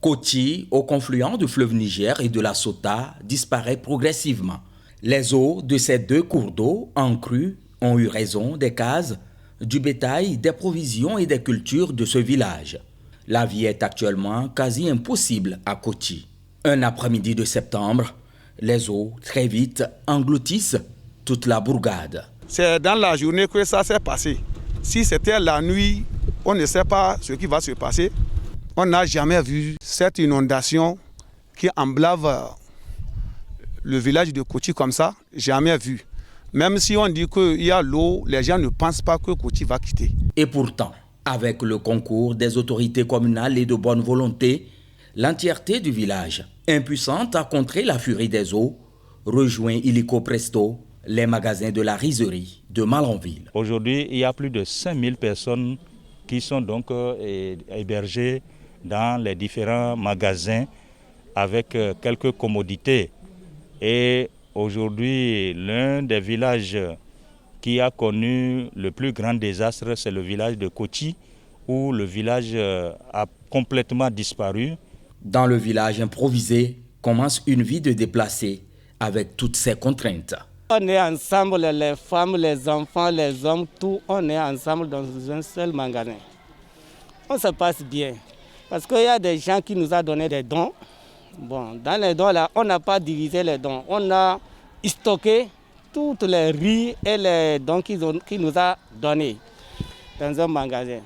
Koti, au confluent du fleuve Niger et de la Sota, disparaît progressivement. Les eaux de ces deux cours d'eau en crue ont eu raison des cases, du bétail, des provisions et des cultures de ce village. La vie est actuellement quasi impossible à Koti. Un après-midi de septembre, les eaux très vite engloutissent toute la bourgade. C'est dans la journée que ça s'est passé. Si c'était la nuit, on ne sait pas ce qui va se passer. On n'a jamais vu cette inondation qui emblave le village de Koti comme ça, jamais vu. Même si on dit qu'il y a l'eau, les gens ne pensent pas que Koti va quitter. Et pourtant, avec le concours des autorités communales et de bonne volonté, l'entièreté du village, impuissante à contrer la furie des eaux, rejoint illico presto les magasins de la rizerie de Malanville. Aujourd'hui, il y a plus de 5000 personnes qui sont donc hébergées dans les différents magasins avec quelques commodités. Et aujourd'hui, l'un des villages qui a connu le plus grand désastre, c'est le village de Koti, où le village a complètement disparu. Dans le village improvisé commence une vie de déplacés avec toutes ses contraintes. On est ensemble, les femmes, les enfants, les hommes, tout, on est ensemble dans un seul magasin. On se passe bien, parce qu'il y a des gens qui nous ont donné des dons. Bon, dans les dons, là, on n'a pas divisé les dons. On a stocké toutes les riz et les dons qu'ils nous ont donnés dans un magasin.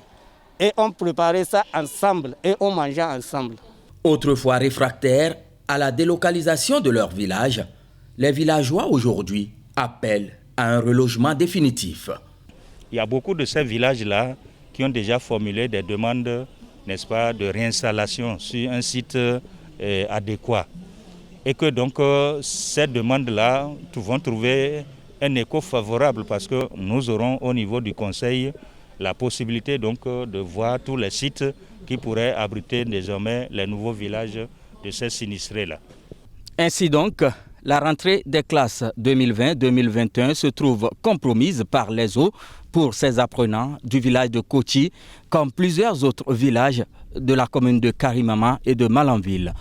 Et on préparait ça ensemble et on mangeait ensemble. Autrefois réfractaires à la délocalisation de leur village, les villageois aujourd'hui appellent à un relogement définitif. Il y a beaucoup de ces villages-là qui ont déjà formulé des demandes, n'est-ce pas, de réinstallation sur un site adéquat. Et que donc ces demandes-là vont trouver un écho favorable parce que nous aurons au niveau du conseil la possibilité donc de voir tous les sites qui pourraient abriter désormais les nouveaux villages de ces sinistrés-là. Ainsi donc, la rentrée des classes 2020-2021 se trouve compromise par les eaux pour ces apprenants du village de Koti, comme plusieurs autres villages de la commune de Karimama et de Malanville.